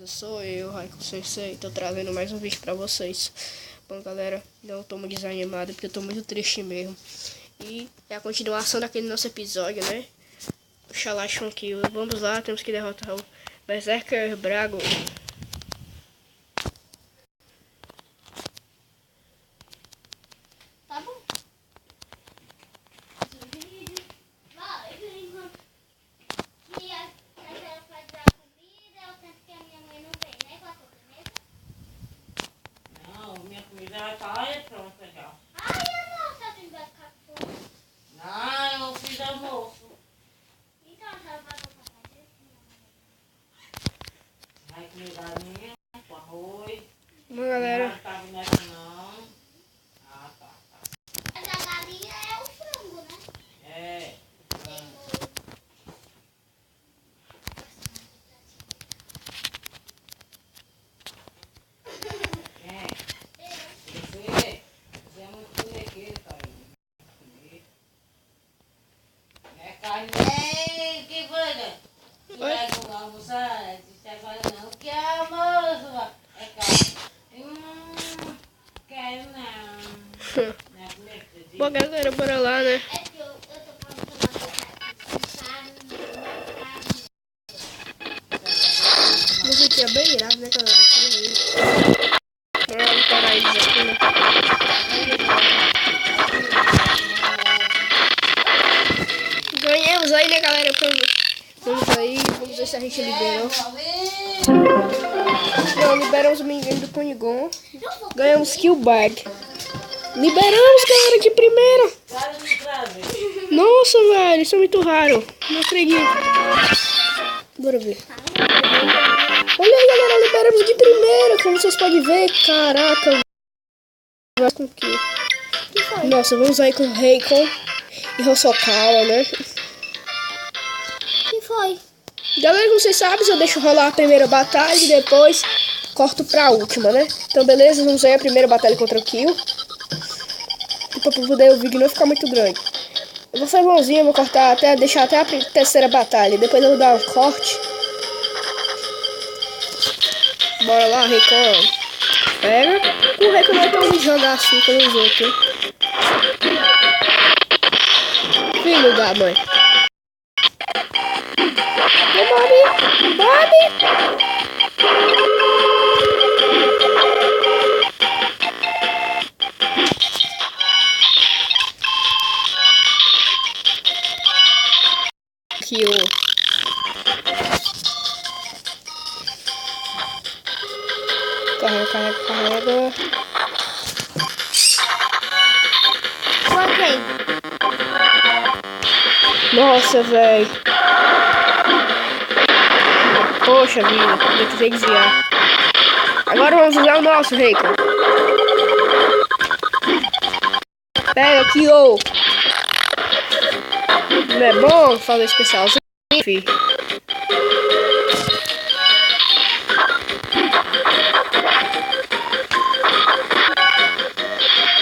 beleza? Sou eu, Raiko Sensei, tô trazendo mais um vídeo pra vocês. Bom, galera, não tô muito desanimado porque eu tô muito triste mesmo. E é a continuação daquele nosso episódio, né? O Xalachon Kill. Vamos lá, temos que derrotar o Berserker Brago. Tá bom. Minha comida já tá pronta já. Ai, amor, tá vindo vai ficar com fome. Não, eu fiz almoço. Então, a senhora vai voltar pra fazer? Vai comida minha, com arroz. Bom, galera, Não tá vindo essa não. Ah, tá. Mas a galinha é o frango, né? É. Você é muito colequeiro, cara. É carne. Ei, que foi, né? Tu vai almoçar? Disse agora não. Que almoço? É carne. Quero não. Não é colequeiro. bom, galera, bora lá, né? É que eu tô falando Música aqui é bem irado, né, galera? Bora lá parar eles aqui, né? Ganhamos aí, né, galera? Vamos aí, vamos ver se a gente liberou. Não, liberamos o ninguém do Punigon. Ganhamos kill bag. Liberamos, galera, de primeira. Nossa, velho, isso é muito raro. Não acredito. Bora ver. Olha aí, galera, liberamos de primeira. Como vocês podem ver, caraca. Com kill. Nossa, vamos aí com Reikon e Hosokawa, né? que foi? Galera, como vocês sabem, eu deixo rolar a primeira batalha e depois corto pra última, né? Então, beleza, vamos aí a primeira batalha contra o Kill. E pra poder o vídeo não ficar muito grande. Eu vou fazer bonzinho, vou cortar até, deixar até a terceira batalha. Depois eu vou dar um corte. Bora lá, Reikon. Pega. O Reikon não é tão jogar assim como os outros. Filho da mãe. Bob! Kill. Carrega. Foi quem? Nossa, velho. Poxa vida, precisei desviar. Agora vamos usar o nosso, Reikon. Pega aqui, ô. Não é bom fazer especialzinho, filho?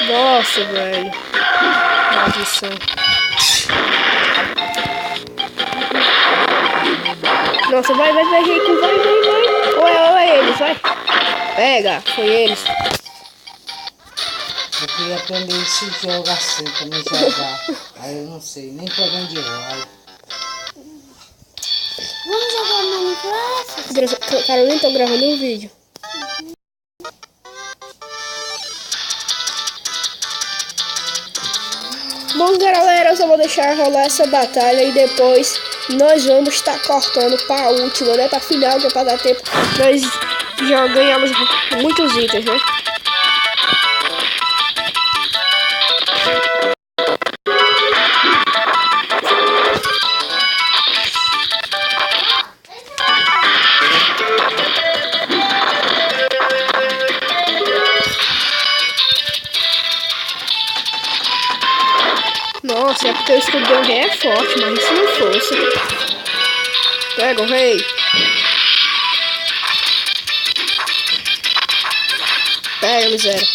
Nossa, velho. Maldição. Nossa, vai, Reikon, vai. Oi, eles, vai. Pega, foi eles. Eu queria aprender esse jogo assim pra me jogar. Aí eu não sei nem pra onde vai. Vamos jogar Minecraft? Carolina, tô gravando um vídeo. Bom, galera, eu só vou deixar rolar essa batalha e depois nós vamos estar cortando para a última, né? Para final, que é para dar tempo. Nós já ganhamos muitos itens, né? Nossa, é porque o escudo do rei é forte, mas e se não fosse? Pega o rei. Pega, miséria.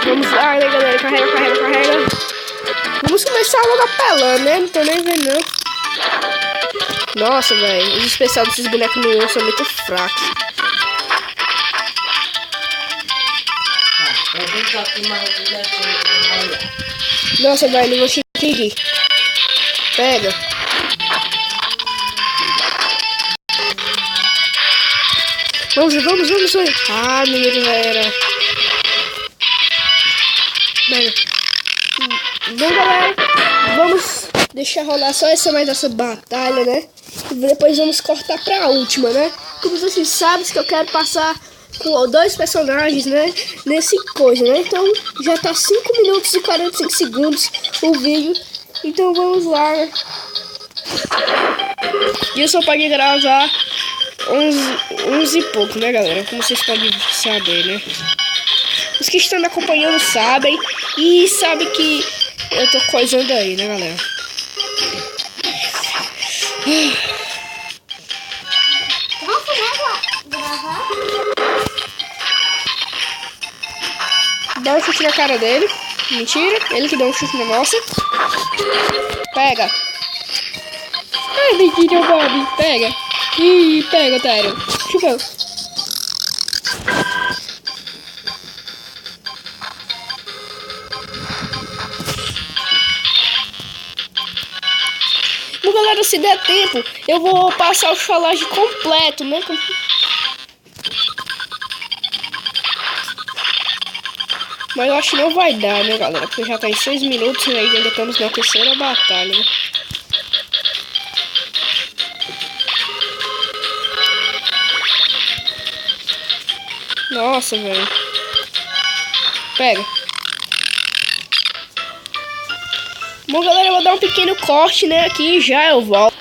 Vamos lá, né, galera? Carrega, carrega, carrega. Vamos começar logo apelando, né? Não tô nem vendo, não. Nossa, velho. Os especiais desses bonecos no 1 são muito fracos. Nossa, velho. Não vou conseguir. Pega. Vamos, vamos, vamos, vamos. Ah, menino, era. Bem. Bom, galera, vamos deixar rolar só essa batalha, né? E depois vamos cortar pra última, né? Como vocês sabem que eu quero passar com 2 personagens, né? Nesse coisa, né? Então já tá 5 minutos e 45 segundos o vídeo. Então vamos lá, né? E eu só pode gravar 11 e pouco, né, galera? Como vocês podem saber, né? Os que estão me acompanhando sabem. E sabem que eu tô coisando aí, né, galera? Dá um chute na cara dele. Mentira, ele que dá um chute na nossa. Pega. Ai, mentira, Bob. Pega. Ih, pega, otário. Chupou. Bom, galera, se der tempo, eu vou passar o chalage completo, né? Mas eu acho que não vai dar, né, galera? Porque já tá em 6 minutos e ainda estamos na terceira batalha, né? Nossa, velho. Pega. Bom, galera, eu vou dar um pequeno corte, né, aqui e já eu volto.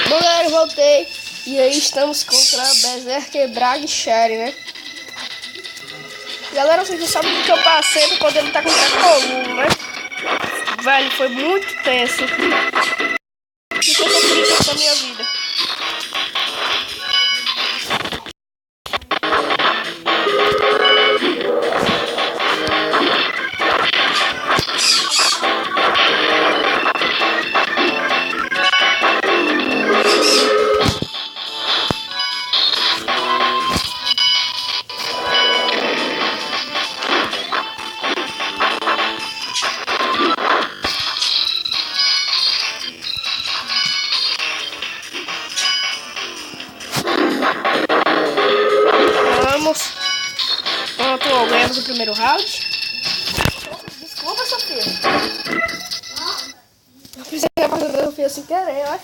Bom, galera, eu voltei. E aí estamos contra Berserker Brag Sherry, né? Galera, vocês não sabem o que eu passei pra poder lutar contra a coluna, né? Velho, foi muito tenso. Isso eu tô triste da minha vida. Pronto, ganhamos o primeiro round. Desculpa, Sofia. Eu fiz a parte da Sofia sem querer, ó.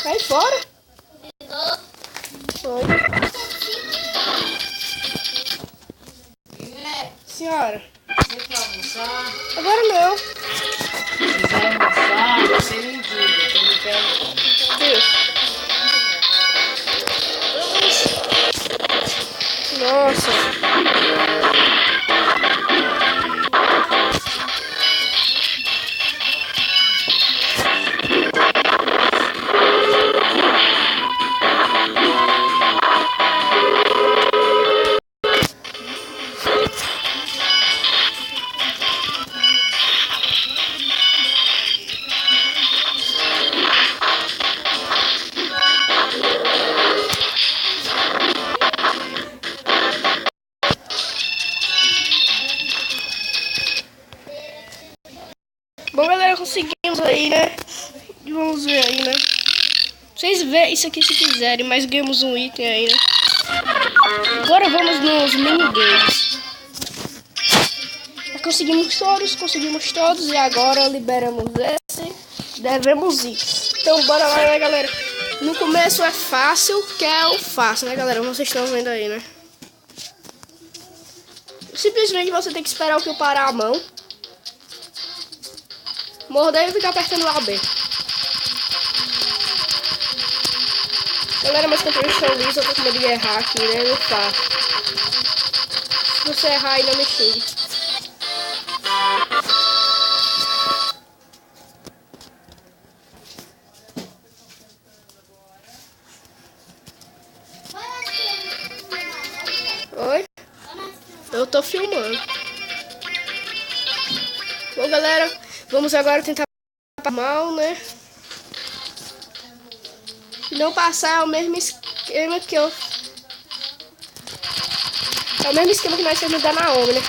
Cai fora. Foi. Senhora. Você quer almoçar? Agora não. Se quiser almoçar, você me diga. Eu me pego. Nossa. Bom, galera, conseguimos aí, né? Vamos ver aí, né? Vocês verem isso aqui se quiserem, mas ganhamos um item aí, né? Agora vamos nos minigames. Já conseguimos todos e agora liberamos esse. Devemos ir. Então bora lá, né, galera? No começo é fácil, que é o fácil, né, galera? Vocês estão vendo aí, né? Simplesmente você tem que esperar o que eu parar a mão. Morder e ficar apertando o AB. Galera, meus controles estão lisos, eu tô com medo de errar aqui, né? Não tá. Se você errar aí, não me xingue. Oi? Eu tô filmando. Bom, galera, vamos agora tentar mal, né? Se não passar, é o mesmo esquema que eu... É o mesmo esquema que nós temos da Naomi, né?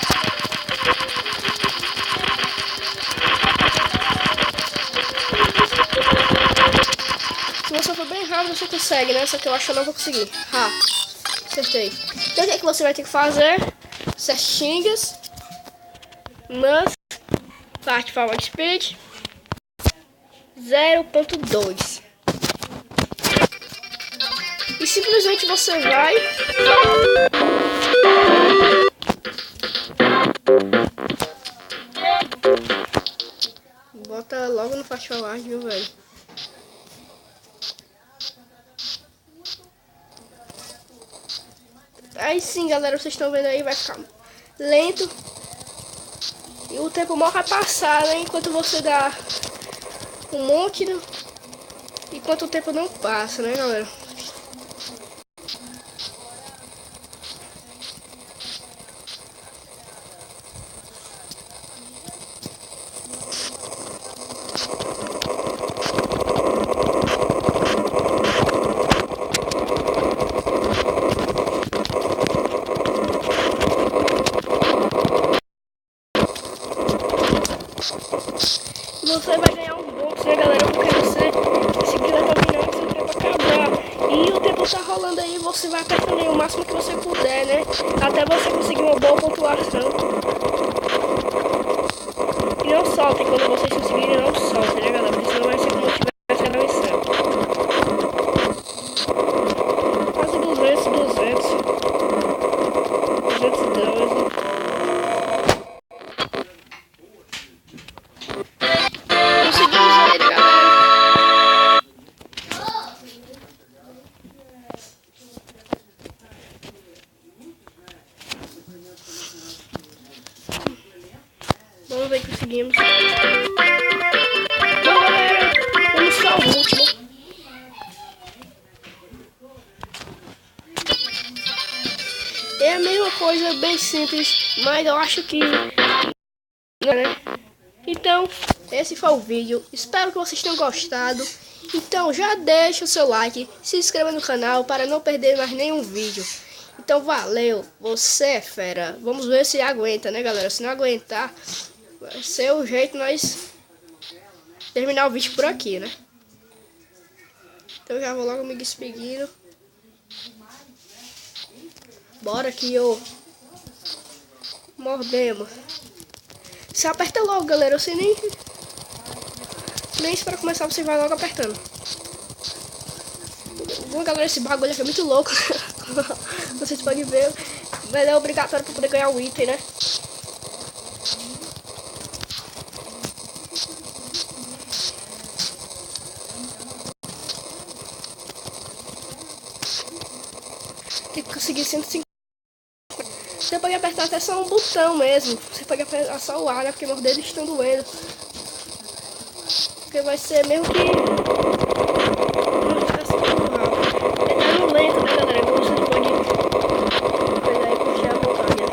Se você for bem rápido, você consegue, né? Só que eu acho que eu não vou conseguir. Acertei. Então, o que é que você vai ter que fazer? Certinhas. Mas... Parte forward speed 0.2 e simplesmente você vai bota logo no fast forward, viu, velho? Aí sim, galera, vocês estão vendo aí, vai ficar lento. E o tempo mal vai passar, né? Enquanto você dá um monte, né? Enquanto o tempo não passa, né, galera? Você vai ganhar um bônus, né, galera? Porque você conseguiu terminar o seu tempo acabar. E o tempo tá rolando aí, você vai apertando aí o máximo que você puder, né? Até você conseguir uma boa pontuação. E não soltem, quando vocês conseguirem, não soltem, né, galera? Porque senão vai ser como se tivesse a missão. Quase 212. Vamos ver que conseguimos. Bom, galera, vamos só o último. É a mesma coisa, bem simples, mas eu acho que... né? Então, esse foi o vídeo. Espero que vocês tenham gostado. Então, já deixa o seu like, se inscreva no canal para não perder mais nenhum vídeo. Então, valeu. Você é fera. Vamos ver se aguenta, né, galera? Se não aguentar... vai ser o jeito de nós terminar o vídeo por aqui, né? Então já vou logo me despedindo. Bora que eu mordemos. Você aperta logo, galera. Você nem para começar, você vai logo apertando. Bom, galera, esse bagulho aqui é muito louco. Vocês podem ver. Mas é obrigatório para poder ganhar o item, né? Tem que conseguir 150. Você pode apertar até só um botão mesmo. Você pode apertar só o ar, né? Porque meus dedos estão doendo. Porque vai ser mesmo que... é no lento, né, galera? Então você pode pegar e puxar a vontade.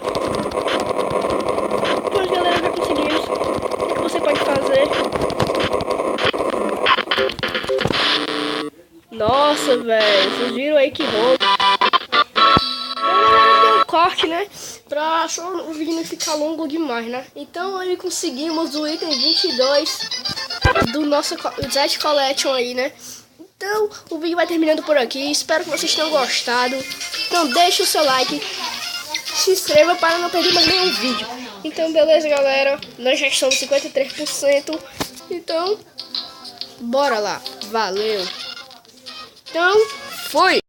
Mas, galera, já conseguimos. O que você pode fazer? Nossa, velho. Vocês viram aí que roubo. Corte, né? Pra só o vídeo não ficar longo demais, né? Então aí conseguimos o item 22 do nosso Zed Collection aí, né? Então o vídeo vai terminando por aqui. Espero que vocês tenham gostado. Então deixa o seu like, se inscreva para não perder mais nenhum vídeo. Então beleza, galera, nós já estamos 53%. Então bora lá, valeu. Então fui.